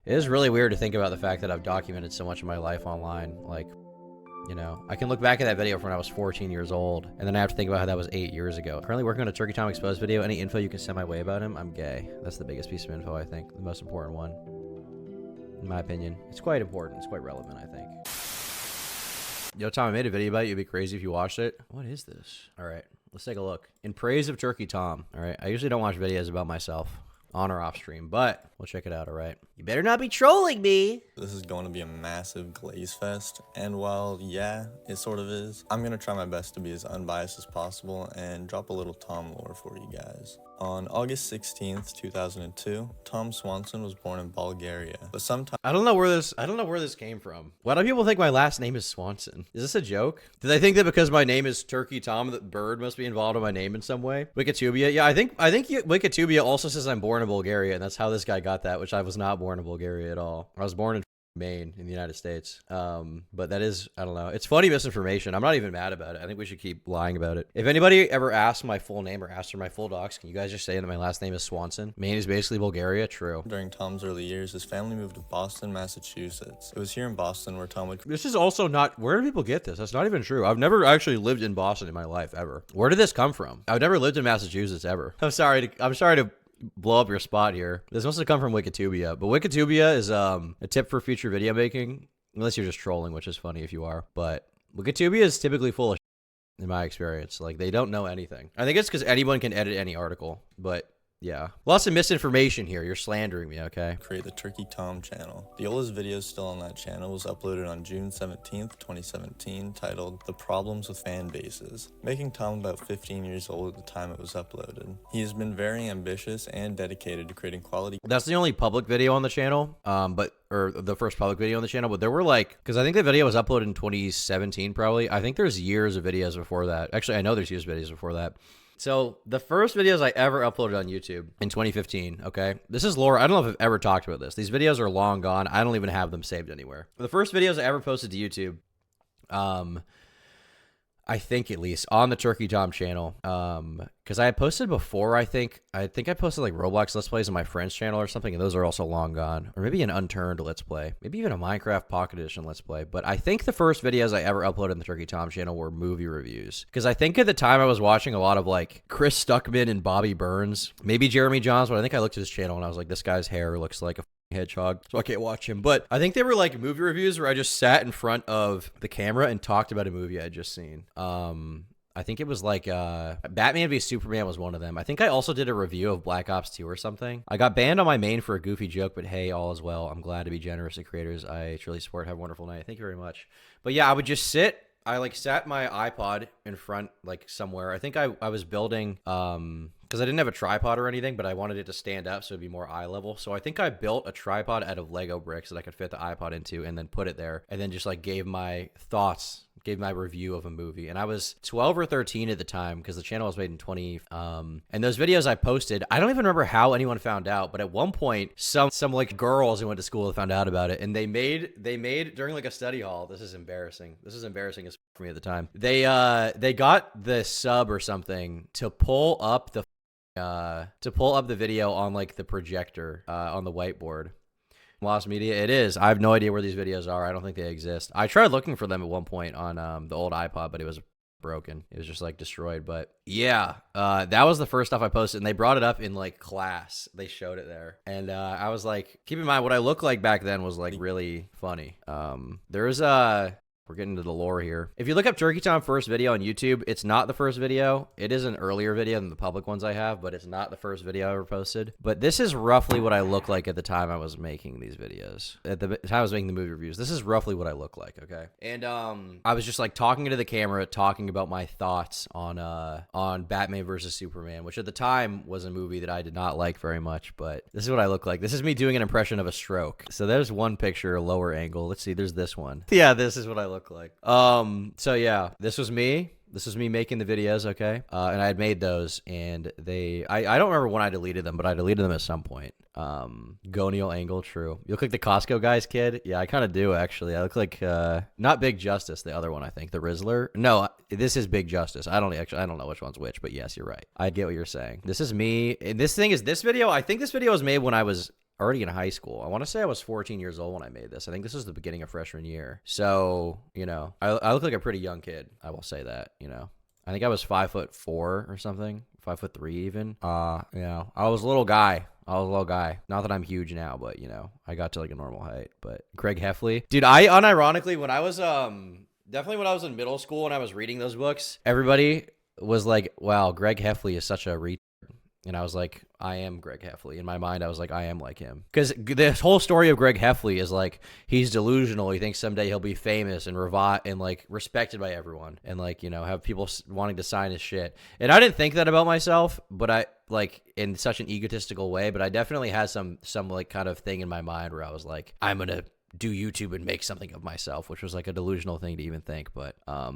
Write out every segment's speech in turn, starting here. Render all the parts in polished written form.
It is really weird to think about the fact that I've documented so much of my life online. Like, you know, I can look back at that video from when I was 14 years old, and then I have to think about how that was 8 years ago. Currently working on a Turkey Tom Exposed video. Any info you can send my way about him? I'm gay. That's the biggest piece of info, I think. The most important one. In my opinion. It's quite important. It's quite relevant, I think. Yo, Tom, I made a video about it. You'd be crazy if you watched it. What is this? All right, let's take a look. In praise of Turkey Tom. All right, I usually don't watch videos about myself on or off stream, but we'll check it out. All right, you better not be trolling me. This is going to be a massive glaze fest, and while yeah, it sort of is, I'm gonna try my best to be as unbiased as possible and drop a little Tom lore for you guys. On August 16th, 2002, Tom Swanson was born in Bulgaria, but sometime I don't know where this came from. Why do people think my last name is Swanson? Is this a joke? Do they think that because my name is Turkey Tom, that bird must be involved in my name in some way? Wikitubia, yeah, I think Wikitubia also says I'm born in Bulgaria, and that's how this guy got that, which I was not born in Bulgaria at all. I was born in Maine in the United States. But that is, I don't know. It's funny misinformation. I'm not even mad about it. I think we should keep lying about it. If anybody ever asks my full name or asks for my full docs, can you guys just say that my last name is Swanson? Maine is basically Bulgaria. True. during Tom's early years, his family moved to Boston, Massachusetts. It was here in Boston where Tom would This is also not, where do people get this? That's not even true. I've never actually lived in Boston in my life ever. Where did this come from? I've never lived in Massachusetts ever. I'm sorry to blow up your spot here. This must have come from Wikitubia, but Wikitubia is a tip for future video making, unless you're just trolling, which is funny if you are. But Wikitubia is typically full of in my experience. Like, they don't know anything. I think it's because anyone can edit any article, but yeah. Lots of misinformation here. You're slandering me, okay? create the Turkey Tom channel. The oldest video still on that channel was uploaded on June 17th, 2017, titled The Problems with Fan Bases, making Tom about 15 years old at the time it was uploaded. He has been very ambitious and dedicated to creating quality. That's the only public video on the channel, or the first public video on the channel, but there were like, because I think the video was uploaded in 2017 probably. I think there's years of videos before that. Actually, I know there's years of videos before that. So the first videos I ever uploaded on YouTube in 2015, okay? This is lore. I don't know if I've ever talked about this. These videos are long gone. I don't even have them saved anywhere. The first videos I ever posted to YouTube, I think at least on the Turkey Tom channel, because I had posted before. I think I posted like Roblox Let's Plays on my friend's channel or something, and those are also long gone. Or maybe an Unturned Let's Play, maybe even a Minecraft Pocket Edition Let's Play. But I think the first videos I ever uploaded on the Turkey Tom channel were movie reviews, because I think at the time I was watching a lot of like Chris Stuckman and Bobby Burns, maybe Jeremy Johns, but I think I looked at his channel and I was like, this guy's hair looks like a hedgehog, so I can't watch him. But I think they were like movie reviews where I just sat in front of the camera and talked about a movie I had just seen. I think it was like Batman v Superman was one of them. I think I also did a review of Black Ops 2 or something. I got banned on my main for a goofy joke, but hey, all is well. I'm glad to be generous to creators I truly support. Have a wonderful night. Thank you very much. But yeah, I would just sit. I like sat my iPod in front like somewhere. I think I was building because I didn't have a tripod or anything, but I wanted it to stand up so it'd be more eye level. So I think I built a tripod out of Lego bricks that I could fit the iPod into and then put it there and then just like gave my thoughts, gave my review of a movie. And I was 12 or 13 at the time because the channel was made in 20. And those videos I posted, I don't even remember how anyone found out, but at one point some like girls who went to school found out about it, and they made during like a study hall. This is embarrassing. This is embarrassing as for me at the time. They got the sub or something to pull up the video on like the projector on the whiteboard. Lost Media, it is. I have no idea where these videos are. I don't think they exist. I tried looking for them at one point on the old iPod, but it was broken. It was just like destroyed. But yeah, that was the first stuff I posted, and they brought it up in like class. They showed it there, and I was like, keep in mind what I looked like back then was like really funny. There's we're getting into the lore here. If you look up Turkey Tom first video on YouTube, it's not the first video. It is an earlier video than the public ones I have, but it's not the first video I ever posted. But this is roughly what I looked like at the time I was making these videos. At the time I was making the movie reviews, this is roughly what I look like, okay? And I was just like talking to the camera, talking about my thoughts on Batman versus Superman, which at the time was a movie that I did not like very much, but this is what I look like. This is me doing an impression of a stroke. So there's one picture, lower angle. Let's see, there's this one. Yeah, this is what I look like. So yeah, this was me making the videos, okay? And I had made those, and I don't remember when I deleted them, but I deleted them at some point. Gonial angle, true. You look like the Costco guy's kid. Yeah, I kind of do, actually. I look like, not Big Justice, the other one, I think, the Rizzler. No, this is Big Justice. I don't know which one's which, but yes, you're right. I get what you're saying. This is me, and this video, I think this video was made when I was already in high school. I want to say I was 14 years old when I made this. I think this is the beginning of freshman year. So, you know, I look like a pretty young kid. I will say that, you know. I think I was 5'4" or something, 5'3" even. You know, I was a little guy. Not that I'm huge now, but you know, I got to like a normal height. But Greg Heffley, dude, I unironically when I was definitely when I was in middle school and I was reading those books, everybody was like, "Wow, Greg Heffley is such a retard." And I was like, I am Greg Heffley. In my mind, I was like, I am like him. Because this whole story of Greg Heffley is like, he's delusional. He thinks someday he'll be famous and like respected by everyone. And like, you know, have people wanting to sign his shit. And I didn't think that about myself, but I like in such an egotistical way, but I definitely had some like kind of thing in my mind where I was like, I'm going to do YouTube and make something of myself, which was like a delusional thing to even think. But I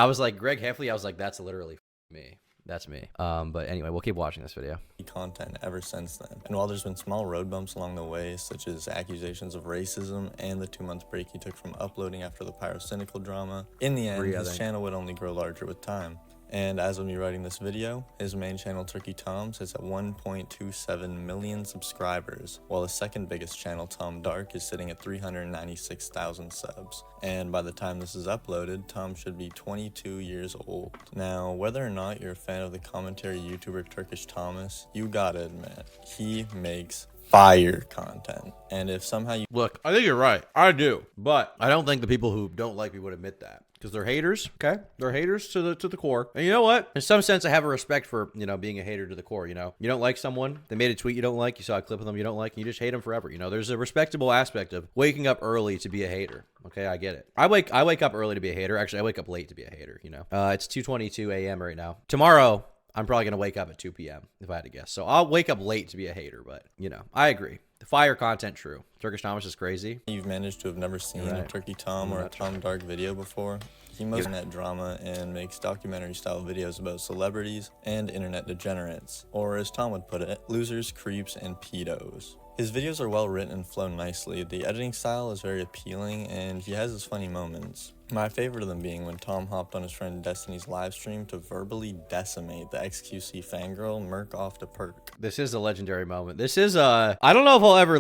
was like, Greg Heffley, I was like, that's literally me. That's me. But anyway, we'll keep watching this video. Content ever since then. And while there's been small road bumps along the way, such as accusations of racism and the 2-month break he took from uploading after the Pyrocynical drama, in the end, his channel would only grow larger with time. And as of me writing this video, his main channel, Turkey Tom, sits at 1.27 million subscribers, while his second biggest channel, Tom Dark, is sitting at 396,000 subs. And by the time this is uploaded, Tom should be 22 years old. Now, whether or not you're a fan of the commentary YouTuber Turkish Thomas, you gotta admit, he makes fire content. And if somehow you look, I think you're right. I do, but I don't think the people who don't like me would admit that. Because they're haters, okay? They're haters to the core. And you know what? In some sense, I have a respect for, you know, being a hater to the core, you know? You don't like someone, they made a tweet you don't like, you saw a clip of them you don't like, and you just hate them forever, you know? There's a respectable aspect of waking up early to be a hater, okay? I get it. I wake up early to be a hater. Actually, I wake up late to be a hater, you know? It's 2:22 a.m. right now. Tomorrow, I'm probably going to wake up at 2 p.m. if I had to guess. So I'll wake up late to be a hater, but, you know, I agree. The fire content, true. Turkish Thomas is crazy. You've managed to have never seen a Turkey Tom or a Tom Dark video before. He mows internet drama and makes documentary-style videos about celebrities and internet degenerates, or as Tom would put it, losers, creeps, and pedos. His videos are well written and flow nicely. The editing style is very appealing, and he has his funny moments. My favorite of them being when Tom hopped on his friend Destiny's livestream to verbally decimate the XQC fangirl Merc off to Perk. This is a legendary moment. This is I don't know if I'll ever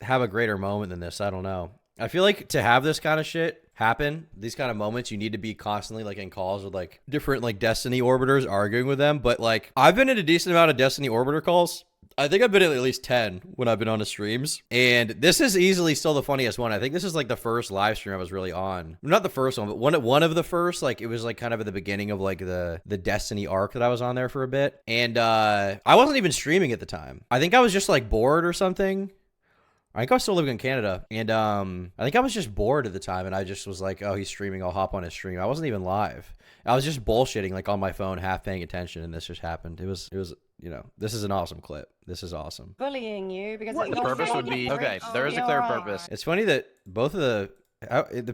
have a greater moment than this. I don't know. I feel like to have this kind of shit happen, these kind of moments, you need to be constantly like in calls with like different like Destiny orbiters arguing with them. But like I've been in a decent amount of Destiny orbiter calls. I think I've been at least 10 when I've been on the streams. And this is easily still the funniest one. I think this is like the first live stream I was really on. Not the first one, but one of the first. Like it was like kind of at the beginning of like the Destiny arc that I was on there for a bit. And I wasn't even streaming at the time. I think I was just like bored or something. I think I was still living in Canada, and I think I was just bored at the time, and I just was like, oh, he's streaming, I'll hop on his stream. I wasn't even live. I was just bullshitting, like, on my phone, half paying attention, and this just happened. It was, you know, this is an awesome clip. This is awesome. Bullying you because the purpose would be, okay, there is a clear purpose. It's funny that both of the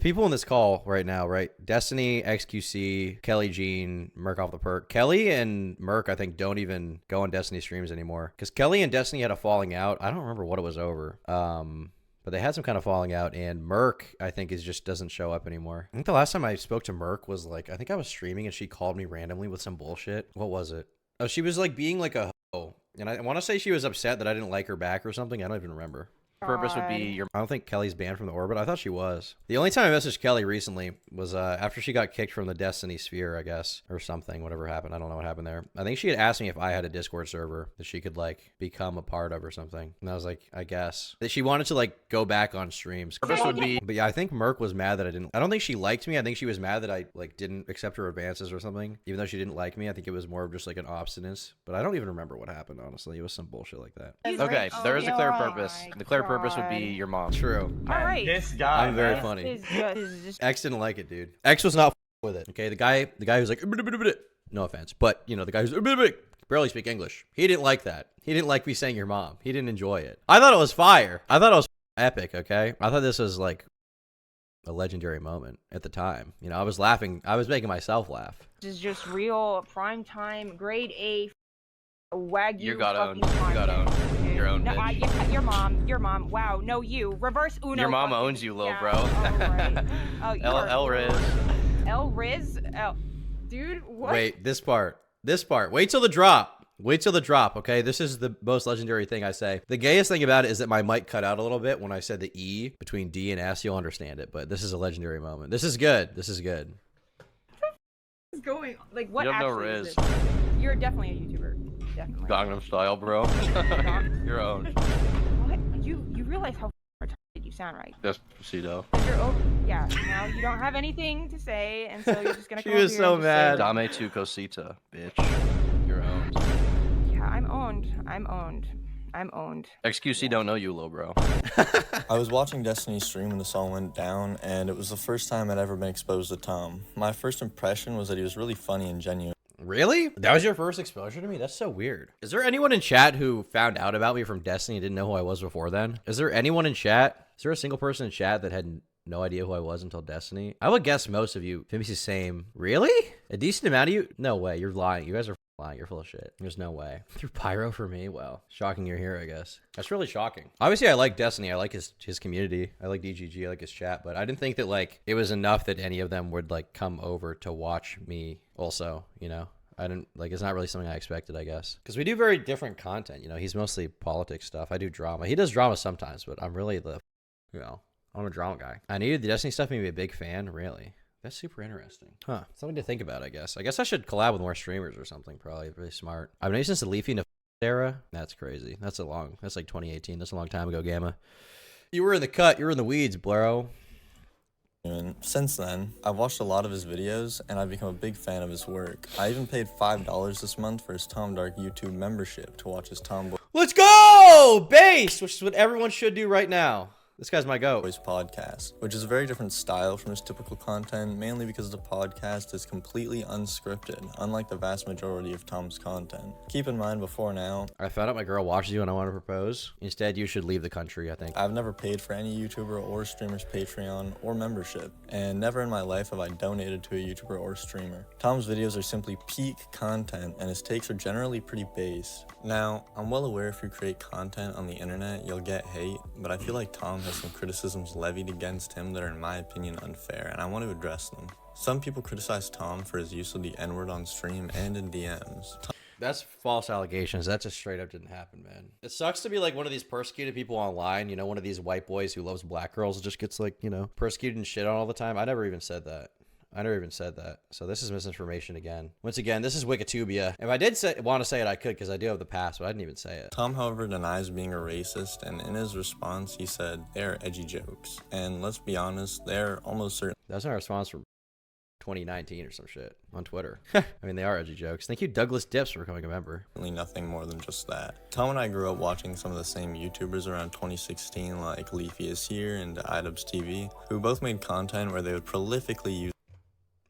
people in this call right now, right? Destiny, XQC, Kelly Jean, Merc off the Perk. Kelly and Merc, I think, don't even go on Destiny streams anymore. Because Kelly and Destiny had a falling out. I don't remember what it was over. But they had some kind of falling out. And Merc, I think, just doesn't show up anymore. I think the last time I spoke to Merc was like, I think I was streaming and she called me randomly with some bullshit. What was it? Oh, she was like being like a hoe. And I want to say she was upset that I didn't like her back or something. I don't even remember. Purpose would be your... I don't think Kelly's banned from the orbit. I thought she was. The only time I messaged Kelly recently was after she got kicked from the Destiny sphere, I guess, or something, whatever happened. I don't know what happened there. I think she had asked me if I had a Discord server that she could like become a part of or something. And I was like, I guess. That she wanted to like go back on streams. Purpose would be... But yeah, I think Merc was mad that I don't think she liked me. I think she was mad that I like didn't accept her advances or something. Even though she didn't like me, I think it was more of just like an obstinance. But I don't even remember what happened, honestly. It was some bullshit like that. Okay, there is a clear purpose. The clear purpose would be your mom. True. All right. This guy, I'm very funny. X didn't like it, dude. X was not with it. Okay, the guy who's like, no offense, but you know, the guy who's barely speak English. He didn't like that. He didn't like me saying your mom. He didn't enjoy it. I thought it was fire. I thought it was epic. Okay, I thought this was like a legendary moment at the time. You know, I was laughing. I was making myself laugh. This is just real prime time, grade A, Wagyu. You got owned. Content. You got owned. Your own No, bitch. your mom. Wow, no, you. Reverse Uno. Your mom fucking- owns you, little yeah. bro. Oh, right. Oh, you are- El Riz. El Riz? Dude, what? Wait, this part. Wait till the drop. Wait till the drop, okay? This is the most legendary thing I say. The gayest thing about it is that my mic cut out a little bit when I said the E between D and S. You'll understand it, but this is a legendary moment. This is good. This is good. What's going on? Like, what You have no actually is riz. this? You're definitely a YouTuber. Definitely. Gangnam Style, bro. Your own. What? You realize how retarded you sound, right? Despacito. Yeah, now you don't have anything to say, and so you're just gonna She come was over here so and just say, mad. Dame tu cosita, bitch. Your own. yeah, I'm owned. I'm owned. I'm owned. XQC don't know you, lil bro. I was watching Destiny stream when this all went down, and it was the first time I'd ever been exposed to Tom. My first impression was that he was really funny and genuine. Really? That was your first exposure to me? That's so weird. Is there anyone in chat who found out about me from Destiny and didn't know who I was before then? Is there anyone in chat? Is there a single person in chat that had no idea who I was until Destiny? I would guess most of you. Fimmy's the same. Really? A decent amount of you? No way. You're lying. You guys are lying. You're full of shit. There's no way. Through Pyro for me? Wow. Shocking you're here, I guess. That's really shocking. Obviously, I like Destiny. I like his community. I like DGG. I like his chat. But I didn't think that, like, it was enough that any of them would, like, come over to watch me also, you know? I didn't, like, it's not really something I expected, I guess. Because we do very different content, you know? He's mostly politics stuff. I do drama. He does drama sometimes, but I'm really the, you know, I'm a drama guy. I needed the Destiny stuff, maybe a big fan, really. That's super interesting. Huh. Something to think about, I guess. I guess I should collab with more streamers or something, probably. Really smart. I've known you since the Leafy and era. That's crazy. That's like 2018. That's a long time ago, Gamma. You were in the cut. You were in the weeds, bro. And since then, I've watched a lot of his videos, and I've become a big fan of his work. I even paid $5 this month for his Tom Dark YouTube membership to watch his Tomboy Let's go! Base! Which is what everyone should do right now. This guy's my goat. Boys podcast, which is a very different style from his typical content, mainly because the podcast is completely unscripted, unlike the vast majority of Tom's content. Keep in mind, before now, I found out my girl watches you and I want to propose. Instead, you should leave the country, I think. I've never paid for any YouTuber or streamer's Patreon or membership, and never in my life have I donated to a YouTuber or streamer. Tom's videos are simply peak content, and his takes are generally pretty based. Now, I'm well aware if you create content on the internet, you'll get hate, but I feel like Tom has some criticisms levied against him that are, in my opinion, unfair, and I want to address them. Some people criticize Tom for his use of the N-word on stream and in DMs. That's false allegations. That just straight up didn't happen, man. It sucks to be like one of these persecuted people online, you know, one of these white boys who loves black girls just gets like, you know, persecuted and shit on all the time. I never even said that. So this is misinformation again. Once again, this is Wikitubia. If I did want to say it, I could because I do have the past, but I didn't even say it. Tom, however, denies being a racist, and in his response, he said, "They're edgy jokes." And let's be honest, they're almost certainly That was my response from 2019 or some shit on Twitter. I mean, they are edgy jokes. Thank you, Douglas Dips, for becoming a member. nothing more than just that. Tom and I grew up watching some of the same YouTubers around 2016, like Leafy is Here and iDubbbz TV, who both made content where they would prolifically use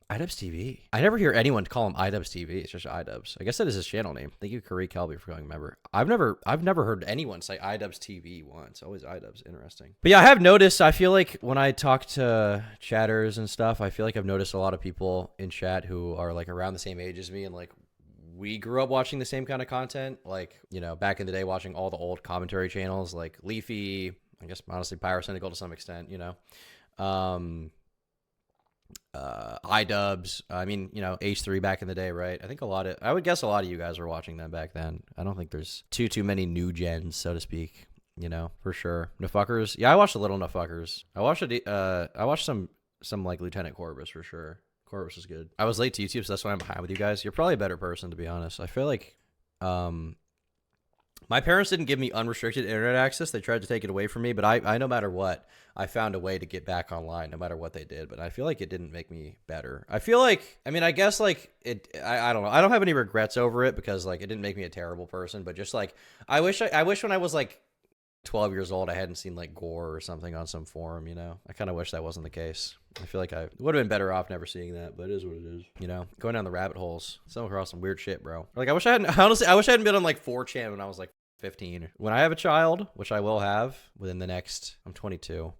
iDubbbz TV. I never hear anyone call him iDubbbz TV. It's just iDubbbz. I guess that is his channel name. Thank you, Kareem Kelby, for becoming a member. I've never heard anyone say iDubbbz TV once. Always iDubbbz. Interesting. But yeah, I have noticed. I feel like when I talk to chatters and stuff, I feel like I've noticed a lot of people in chat who are like around the same age as me, and like we grew up watching the same kind of content. Like, you know, back in the day, watching all the old commentary channels like Leafy. I guess honestly, Pyrocynical to some extent. You know. iDubbbz. I mean, you know, H3 back in the day, right? I think I would guess a lot of you guys were watching them back then. I don't think there's too many new gens, so to speak, you know, for sure. Nafuckers. Yeah, I watched a little Nafuckers. I watched some like Lieutenant Corvus for sure. Corvus is good. I was late to YouTube, so that's why I'm behind with you guys. You're probably a better person, to be honest. I feel like, my parents didn't give me unrestricted internet access. They tried to take it away from me, but I no matter what, I found a way to get back online no matter what they did. But I feel like it didn't make me better. I feel like, I mean, I guess like I don't know. I don't have any regrets over it because like it didn't make me a terrible person, but just like, I wish when I was like 12 years old, I hadn't seen like gore or something on some forum, you know? I kind of wish that wasn't the case. I feel like I would have been better off never seeing that, but it is what it is. You know, going down the rabbit holes, stumbled across some weird shit, bro. Like I wish I hadn't been on like 4chan when I was like 15. When I have a child, which I will have within the next, I'm 22.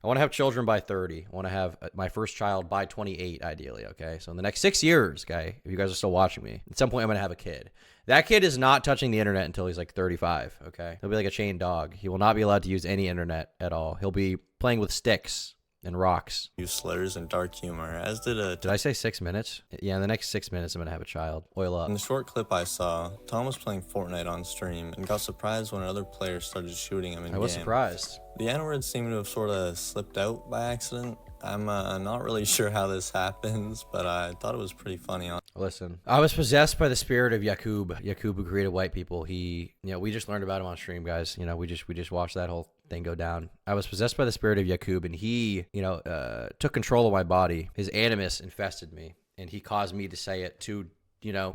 I want to have children by 30. I want to have my first child by 28, ideally, okay? So in the next 6 years, guy, if you guys are still watching me, at some point I'm going to have a kid. That kid is not touching the internet until he's like 35, okay? He'll be like a chained dog. He will not be allowed to use any internet at all. He'll be playing with sticks and rocks. Use slurs and dark humor, as did a Did I say 6 minutes? Yeah, in the next 6 minutes, I'm gonna have a child. Oil up. In the short clip I saw, Tom was playing Fortnite on stream and got surprised when another player started shooting him in game. I was surprised. The N-word seemed to have sort of slipped out by accident. I'm not really sure how this happens, but I thought it was pretty funny. Listen, I was possessed by the spirit of Yakub. Yakub, who created white people. He, we just learned about him on stream, guys. We just watched that whole thing go down. I was possessed by the spirit of Yakub, and he, took control of my body. His animus infested me, and he caused me to say it to,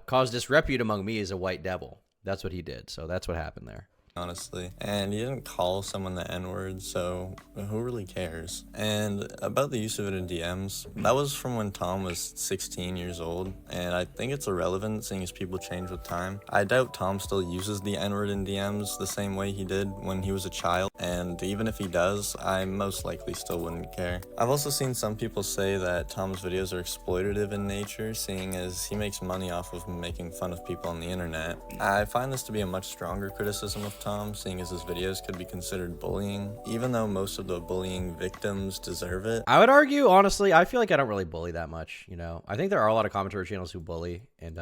cause disrepute among me as a white devil. That's what he did. So that's what happened there. Honestly, and he didn't call someone the N-word, so who really cares? And about the use of it in DMs, that was from when Tom was 16 years old, and I think it's irrelevant seeing as people change with time. I doubt Tom still uses the N-word in DMs the same way he did when he was a child, and even if he does, I most likely still wouldn't care. I've also seen some people say that Tom's videos are exploitative in nature, seeing as he makes money off of making fun of people on the internet. I find this to be a much stronger criticism of Tom, seeing as his videos could be considered bullying, even though most of the bullying victims deserve it. I would argue, honestly, I feel like I don't really bully that much, I think there are a lot of commentary channels who bully, and,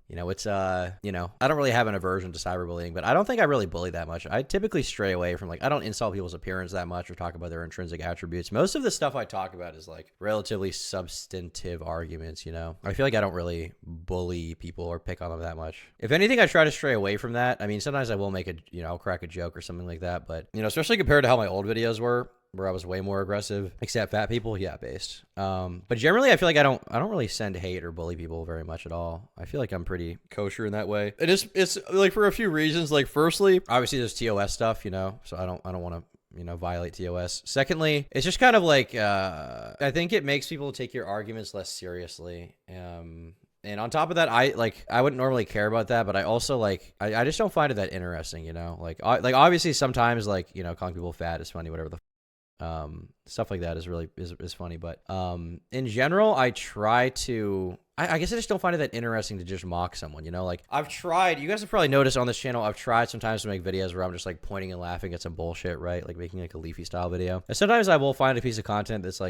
it's, I don't really have an aversion to cyberbullying, but I don't think I really bully that much. I typically stray away from, I don't insult people's appearance that much or talk about their intrinsic attributes. Most of the stuff I talk about is, relatively substantive arguments, I feel like I don't really bully people or pick on them that much. If anything, I try to stray away from that. I mean, sometimes I will make I'll crack a joke or something like that, but especially compared to how my old videos were, where I was way more aggressive, except fat people, yeah, based. But generally, I feel like I don't really send hate or bully people very much at all. I feel like I'm pretty kosher in that way. It's for a few reasons. Firstly, obviously there's TOS stuff, so I don't want to violate TOS. Secondly, it's just kind of I think it makes people take your arguments less seriously. And on top of that, I wouldn't normally care about that, but I also I just don't find it that interesting, obviously sometimes calling people fat is funny, whatever the stuff like that is really is funny, but in general, I try to I guess I just don't find it that interesting to just mock someone, I've tried, you guys have probably noticed on this channel, I've tried sometimes to make videos where I'm just pointing and laughing at some bullshit, right? Making a Leafy style video. And sometimes I will find a piece of content that's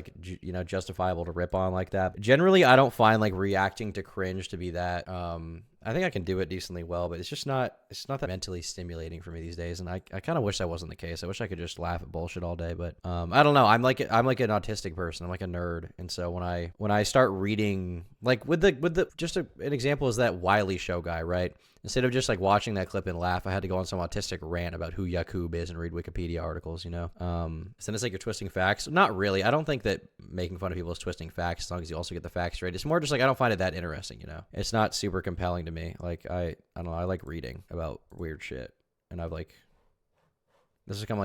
justifiable to rip on like that. But generally, I don't find reacting to cringe to be that, I think I can do it decently well, but it's not that mentally stimulating for me these days. And I kind of wish that wasn't the case. I wish I could just laugh at bullshit all day, but I don't know. I'm like an autistic person. I'm like a nerd. And so when I start reading, an example is that Wiley Show guy, right? Instead of just watching that clip and laugh, I had to go on some autistic rant about who Yakub is and read Wikipedia articles, So it's you're twisting facts. Not really. I don't think that making fun of people is twisting facts as long as you also get the facts straight. It's more just I don't find it that interesting, It's not super compelling to me. I don't know. I like reading about weird shit. And I've this has become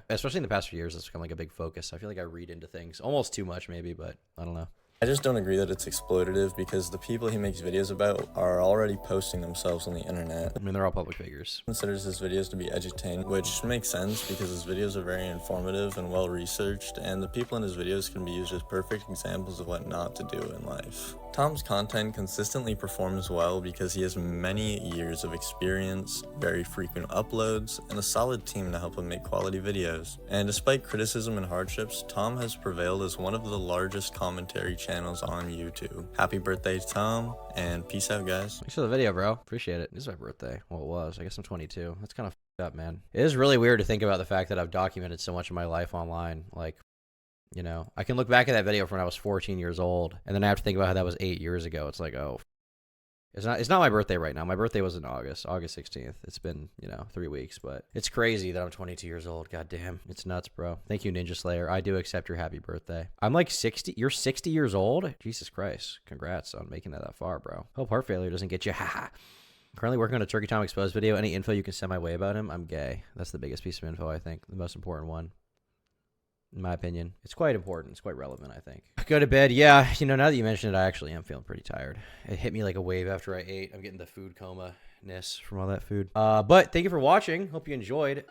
especially in the past few years, it's become a big focus. I feel like I read into things almost too much maybe, but I don't know. I just don't agree that it's exploitative because the people he makes videos about are already posting themselves on the internet. I mean, they're all public figures. Considers his videos to be edutainment, which makes sense because his videos are very informative and well researched, and the people in his videos can be used as perfect examples of what not to do in life. Tom's content consistently performs well because he has many years of experience, very frequent uploads, and a solid team to help him make quality videos. And despite criticism and hardships, Tom has prevailed as one of the largest commentary channels on YouTube. Happy birthday, Tom, and peace out, guys. Thanks for the video, bro. Appreciate it. This is my birthday. Well, it was. I guess I'm 22. That's kind of f***ed up, man. It is really weird to think about the fact that I've documented so much of my life online. I can look back at that video from when I was 14 years old, and then I have to think about how that was 8 years ago. It's it's not my birthday right now. My birthday was in August 16th. It's been, 3 weeks, but it's crazy that I'm 22 years old. God damn. It's nuts, bro. Thank you, Ninja Slayer. I do accept your happy birthday. I'm 60. You're 60 years old? Jesus Christ. Congrats on making that far, bro. Hope heart failure doesn't get you. Haha. Currently working on a Turkey Tom Exposed video. Any info you can send my way about him? I'm gay. That's the biggest piece of info, I think. The most important one. In my opinion, it's quite important. It's quite relevant, I think. Go to bed. Yeah, now that you mentioned it, I actually am feeling pretty tired. It hit me like a wave after I ate. I'm getting the food coma-ness from all that food. But thank you for watching. Hope you enjoyed.